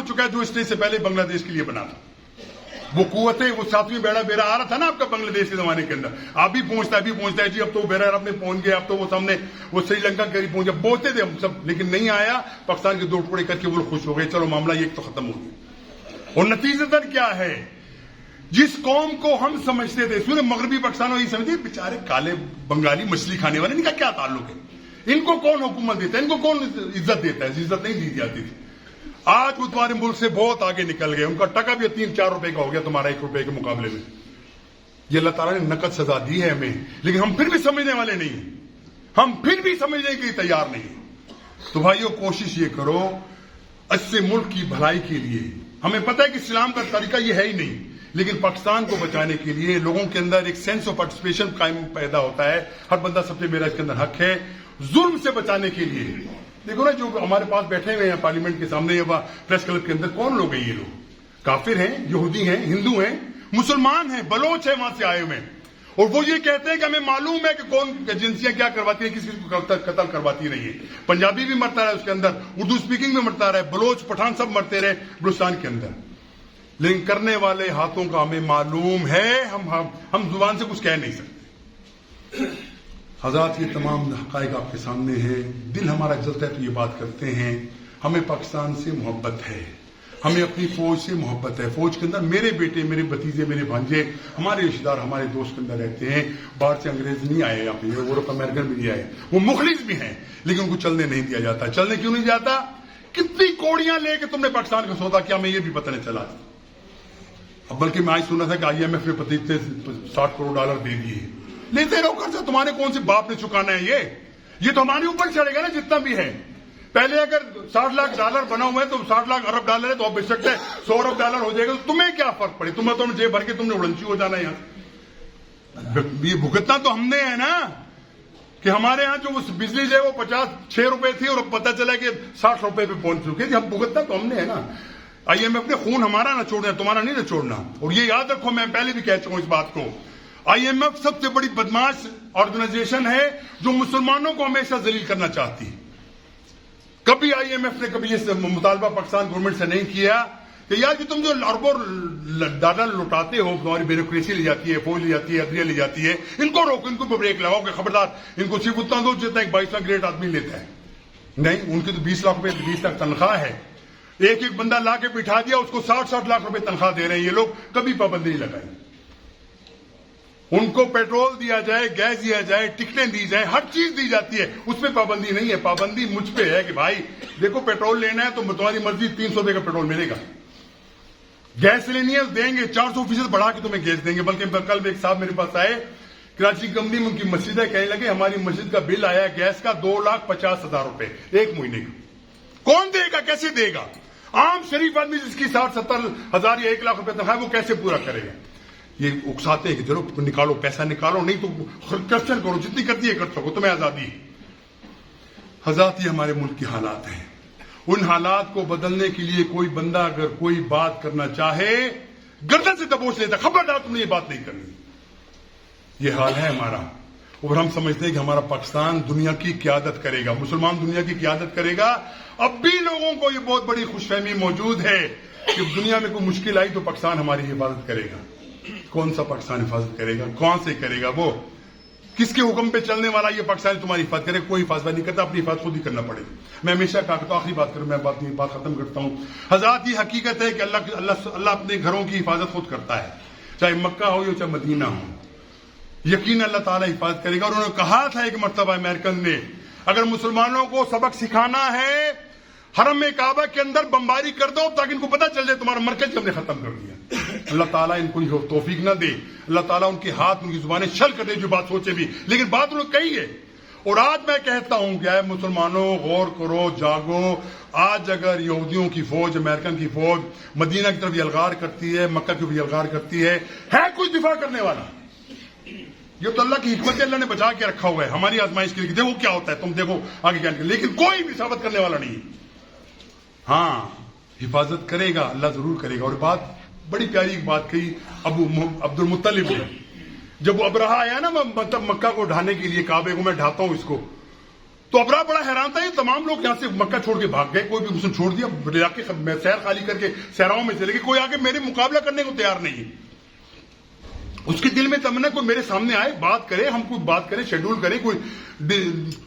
ہو چکا ہے جو اسٹیج سے پہلے بنگلہ دیش کے لیے بنا تھا. وہ قوتیں, وہ ساتویں بیڑا بیرا آ رہا تھا نا آپ کا بنگلہ دیش کے زمانے کے اندر, آپ بھی پہنچتا ہے جی, اب تو بیرا آپ نے پہنچ گئے, اب تو وہ سامنے وہ سری لنکا کے قریب پہنچ گئے, بولتے تھے ہم سب, لیکن نہیں آیا. پاکستان کے 2 ٹکڑے کر کے وہ خوش ہو گئے, چلو معاملہ یہ تو ختم ہو گیا. اور نتیجتاً کیا ہے, جس قوم کو ہم سمجھتے تھے, سورے مغربی پاکستان یہ سمجھتے بیچارے کالے بنگالی مچھلی کھانے والے, ان کا کیا تعلق ہے, ان کو کون حکومت دیتا ہے, ان کو کون عزت دیتا ہے, عزت نہیں دی جاتی تھی. آج وہ تمہارے ملک سے بہت آگے نکل گئے, ان کا ٹکا بھی 3-4 روپے کا ہو گیا تمہارا 1 روپے کے مقابلے میں. یہ اللہ تعالیٰ نے نقد سزا دی ہے ہمیں, لیکن ہم پھر بھی سمجھنے والے نہیں ہیں, ہم پھر بھی سمجھنے کے لیے تیار نہیں ہیں. تو بھائیو کوشش یہ کرو اس سے ملک کی بھلائی کے لیے. ہمیں پتہ ہے کہ اسلام کا طریقہ یہ ہے ہی نہیں, لیکن پاکستان کو بچانے کے لیے لوگوں کے اندر ایک سینس آف پارٹیسپیشن قائم پیدا ہوتا ہے. ہر بندہ سب سے میرا اس کے اندر حق ہے, ظلم سے بچانے کے لیے. دیکھو نا جو ہمارے پاس بیٹھے ہوئے ہیں پارلیمنٹ کے سامنے یا پریس کلب کے اندر, کون لوگ ہیں یہ لوگ؟ کافر ہیں, یہودی ہیں, ہندو ہیں, مسلمان ہیں, بلوچ ہیں وہاں سے آئے ہوئے ہیں, اور وہ یہ کہتے ہیں کہ ہمیں معلوم ہے کہ کون ایجنسیاں کیا کرواتی ہیں, کس کو قتل کرواتی رہی ہے. پنجابی بھی مرتا رہا اس کے اندر, اردو اسپیکنگ میں مرتا رہا, بلوچ پٹھان سب مرتے رہے بلوچستان کے اندر, لیکن کرنے والے ہاتھوں کا ہمیں معلوم ہے. ہم زبان سے کچھ کہہ نہیں سکتے. حضرات یہ تمام حقائق آپ کے سامنے ہیں, دل ہمارا جلتا ہے تو یہ بات کرتے ہیں. ہمیں پاکستان سے محبت ہے, ہمیں اپنی فوج سے محبت ہے. فوج کے اندر میرے بیٹے, میرے بھتیجے, میرے بھانجے, ہمارے رشتے دار, ہمارے دوست کے اندر رہتے ہیں. باہر سے انگریز نہیں آئے, یہاں پہ یورپ امریکن بھی نہیں آئے, وہ مخلص بھی ہیں, لیکن ان کو چلنے نہیں دیا جاتا. چلنے کیوں نہیں جاتا؟ کتنی کوڑیاں لے کے تم نے پاکستان کا سودا کیا, ہمیں یہ بھی پتہ نہیں چلا. بلکہ میں آج سنا تھا کہ IMF نے $60 کروڑ دے دیے. لیتے رہو قرضہ, تمہارے کون سے باپ نے چکانا ہے یہ تو ہمارے اوپر چڑھے گا نا جتنا بھی ہے. پہلے اگر $60 لاکھ بنا ہوا ہے تو $60 لاکھ ارب ڈالر ہے, تو اب بے شک ہے $100 ارب ہو جائے گا, تو تمہیں کیا فرق پڑے؟ تمہیں تو جیب بھر کے تم نے اڑنچی ہو جانا ہے یہاں. یہ بھگتنا تو ہم نے ہے نا, کہ ہمارے ہاں جو بجلی جو ہے وہ 56 روپے تھی اور اب پتہ چلا کہ 60 روپے پہ پہنچ چکے. ہم بھگتنا تو ہم نے ہے نا. IMF نے خون ہمارا نہ چھوڑنا, تمہارا نہیں نہ چھوڑنا. اور یہ یاد رکھو, میں پہلے بھی کہہ چکا ہوں اس بات کو, IMF سب سے بڑی بدماش آرگنائزیشن ہے جو مسلمانوں کو ہمیشہ ذلیل کرنا چاہتی ہے. کبھی IMF نے کبھی یہ مطالبہ پاکستان گورنمنٹ سے نہیں کیا کہ یار کہ تم جو اربوں ڈالر لوٹاتے ہو, تمہاری بیوروکریسی لے جاتی ہے, فوج لے جاتی ہے, عدلیہ لے جاتی ہے, ان کو روکو, ان کو بریک لگاؤ کہ خبردار ان کو صرف اتنا دو جتنا ایک 22واں گریڈ آدمی لیتا ہے. نہیں, ان کی تو 20 لاکھ روپے 20 لاکھ تنخواہ ہے. ایک بندہ لا کے بٹھا دیا, اس کو 60 لاکھ روپے تنخواہ دے رہے ہیں یہ لوگ. کبھی پابندی نہیں لگائی. ان کو پیٹرول دیا جائے, گیس دیا جائے, ٹکٹیں دی جائیں, ہر چیز دی جاتی ہے, اس پہ پابندی نہیں ہے. پابندی مجھ پہ ہے کہ بھائی دیکھو پیٹرول لینا ہے تو تمہاری مرضی 300 روپے کا پیٹرول ملے گا. گیس لینی ہے دیں گے, 400% بڑھا کے تمہیں گیس دیں گے. بلکہ کل ایک صاحب میرے پاس آئے, کراچی کمپنی میں ان کی مسجد ہے, کہنے لگے ہماری مسجد کا بل آیا گیس کا 2,50,000 روپے ایک مہینے کا. کون دے گا, کیسے دے گا؟ عام شریف آدمی جس کی 60-70 ہزار یا 1 لاکھ روپے تنخواہ ہے وہ کیسے پورا کرے گا؟ یہ اکساتے ہیں کہ چلو نکالو, پیسہ نکالو, نہیں تو کرپشن کرو, جتنی کرتی ہے کر سکو, تمہیں آزادی. حضرات یہ ہمارے ملک کے حالات ہیں. ان حالات کو بدلنے کے لیے کوئی بندہ اگر کوئی بات کرنا چاہے گردن سے دبوچ لیتا, خبردار تم نے یہ بات نہیں کرنی. یہ حال ہے ہمارا, اور ہم سمجھتے ہیں کہ ہمارا پاکستان دنیا کی قیادت کرے گا, مسلمان دنیا کی قیادت کرے گا. اب بھی لوگوں کو یہ بہت بڑی خوش فہمی موجود ہے کہ دنیا میں کوئی مشکل آئی تو پاکستان ہماری حفاظت کرے گا. کون سا پاکستان حفاظت کرے گا؟ کون سے کرے گا؟ وہ کس کے حکم پہ چلنے والا یہ پاکستان تمہاری حفاظت کرے؟ کوئی حفاظت نہیں کرتا, اپنی حفاظت خود ہی کرنا پڑے گی. میں ہمیشہ کہا کہ آخری بات کروں, میں بات ختم کرتا ہوں. حضرات یہ حقیقت ہے کہ اللہ اپنے گھروں کی حفاظت خود کرتا ہے, چاہے مکہ ہو یا چاہے مدینہ ہو. یقین اللہ تعالیٰ حفاظت کرے گا. اور انہوں نے کہا تھا ایک مرتبہ امریکن نے, اگر مسلمانوں کو سبق سکھانا ہے حرم کعبہ کے اندر بمباری کر دو تاکہ ان کو پتہ چل جائے تمہارا مرکز ہم نے ختم کر دیا. اللہ تعالیٰ ان کو توفیق نہ دے, اللہ تعالیٰ ان کے ہاتھ ان کی زبانیں چھل کر دے جو بات سوچے بھی, لیکن بات انہوں نے کہی ہے. اور آج میں کہتا ہوں کہ اے مسلمانوں غور کرو, جاگو. آج اگر یہودیوں کی فوج, امریکن کی فوج مدینہ کی طرف یلغار کرتی ہے, مکہ کی طرف یلغار کرتی ہے کوئی دفاع کرنے والا؟ یہ تو اللہ کی حکمت, اللہ نے بچا کے رکھا ہوا ہے ہماری آزمائش کے لیے. دیکھو کیا ہوتا ہے, تم دیکھو آگے کیا, لیکن کوئی بھی ثابت کرنے والا نہیں. ہاں حفاظت کرے گا, اللہ ضرور کرے گا. اور بات بڑی پیاری ایک بات کہی عبد المطلب نے, جب وہ ابرہا آیا نا مکہ کو ڈھانے کے لیے, کعبے کو میں ڈھاتا ہوں اس کو, تو ابراہ بڑا حیران تھا، یہ تمام لوگ یہاں سے مکہ چھوڑ کے بھاگ گئے، کوئی بھی مسلم چھوڑ دیا، علاقے سیر خالی کر کے صحراؤں میں چلے گئے، کوئی آگے میرے مقابلہ کرنے کو تیار نہیں ہے۔ اس کے دل میں تمنا کوئی میرے سامنے آئے، بات کرے، ہم کوئی بات کریں، شیڈول کریں، کوئی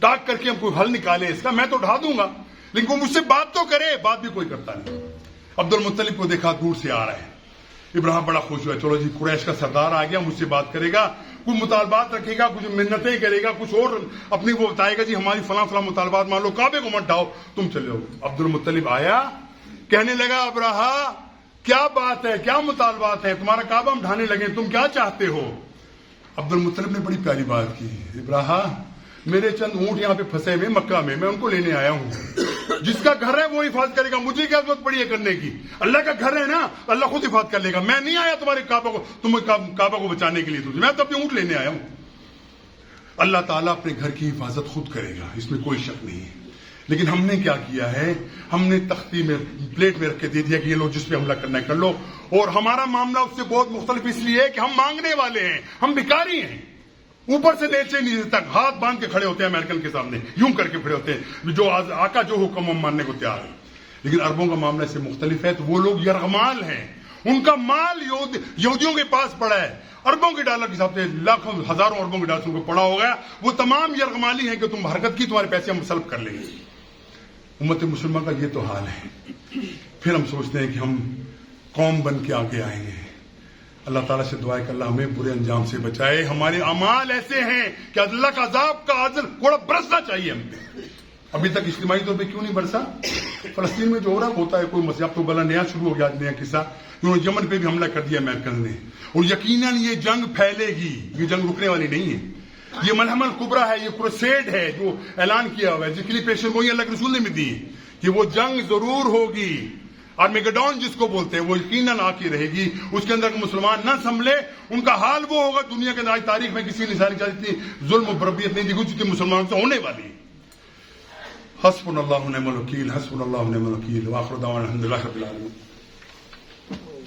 ٹاک کر کے ہم کوئی حل نکالے اس کا، میں تو اٹھا دوں گا، لیکن کوئی مجھ سے بات تو کرے، بات بھی کوئی کرتا نہیں۔ عبد المطلب کو دیکھا دور سے آ رہا ہے، ابراہیم بڑا خوش ہوا، چلو جی قریش کا سردار آ گیا، مجھ سے بات کرے گا، کچھ مطالبات رکھے گا، کچھ منتیں کرے گا، کچھ اور اپنی وہ بتائے گا، جی ہماری فلاں فلاں مطالبات مان لو، کعبے کو مت ڈھاؤ، تم چلے ہو۔ عبد المطلب آیا، کہنے لگا ابراہیم کیا بات ہے، کیا مطالبات ہیں، تمہارا کعبہ ہم ڈھانے لگے، تم کیا چاہتے ہو؟ عبد المطلب نے بڑی پیاری بات کی، ابراہیم میرے چند اونٹ یہاں پہ پھنسے ہوئے مکہ میں ان کو لینے آیا ہوں، جس کا گھر ہے وہ حفاظت کرے گا، مجھے کیا ضرورت پڑی ہے کرنے کی، اللہ کا گھر ہے نا، اللہ خود حفاظت کر لے گا، میں نہیں آیا تمہارے کعبہ کو بچانے کے لیے، میں تو اپنے اونٹ لینے آیا ہوں۔ اللہ تعالیٰ اپنے گھر کی حفاظت خود کرے گا، اس میں کوئی شک نہیں ہے، لیکن ہم نے کیا کیا ہے، ہم نے تختی میں پلیٹ میں رکھ کے دے دیا کہ یہ لوگ جس پہ حملہ کرنا ہے کر لو، اور ہمارا معاملہ اس سے بہت مختلف اس لیے ہے کہ ہم مانگنے والے ہیں، ہم بھکاری ہیں، اوپر سے نیچے نیچے تک ہاتھ باندھ کے کھڑے ہوتے ہیں امریکن کے سامنے، یوں کر کے کھڑے ہوتے ہیں، جو آقا جو حکم ہم ماننے کو تیار ہے۔ لیکن عربوں کا معاملہ سے مختلف ہے، تو وہ لوگ یرغمال ہیں، ان کا مال یہودیوں کے پاس پڑا ہے، اربوں کے ڈالر کے حساب سے لاکھوں ہزاروں اربوں کے ڈالر کو پڑا ہو گیا، وہ تمام یرغمالی ہیں کہ تم حرکت کی، تمہارے پیسے ہم سلب کر لیں گے۔ امت مسلمہ کا یہ تو حال ہے، پھر ہم سوچتے ہیں کہ ہم قوم بن کے آگے آئیں گے۔ اللہ تعالیٰ سے دعا ہے کہ اللہ ہمیں برے انجام سے بچائے، ہمارے اعمال ایسے ہیں کہ اللہ کا عذاب کا عدل تھوڑا برسنا چاہیے ہم پہ۔ ابھی تک اجتماعی طور پہ کیوں نہیں برسا؟ فلسطین میں جو ہو رہا ہوتا ہے، کوئی مسئلہ تو بلا نیا شروع ہو گیا، نیا قصہ، انہوں نے یمن پہ بھی حملہ کر دیا امریکن نے، اور یقیناً یہ جنگ پھیلے گی، یہ جنگ رکنے والی نہیں ہے، یہ ملحمہ الکبریٰ ہے، یہ کروسیڈ ہے جو اعلان کیا ہوا ہے، جس کے لیے پیشن گوئی اللہ کے رسول نے بھی دی ہے کہ وہ جنگ ضرور ہوگی، آرمیگڈون جس کو بولتے ہیں، وہ یقیناً آ کے رہے گی، اس کے اندر مسلمان نہ سنبھلے ان کا حال وہ ہوگا، دنیا کے اندر آج تاریخ میں کسی نے ساری اتنی ظلم و بربریت نہیں دیکھی جتنی مسلمانوں سے ہونے والی ہے۔ حسبنا اللہ و نعم الوکیل، حسبنا اللہ و نعم الوکیل، وآخر دعوانا الحمدللہ رب العالمین۔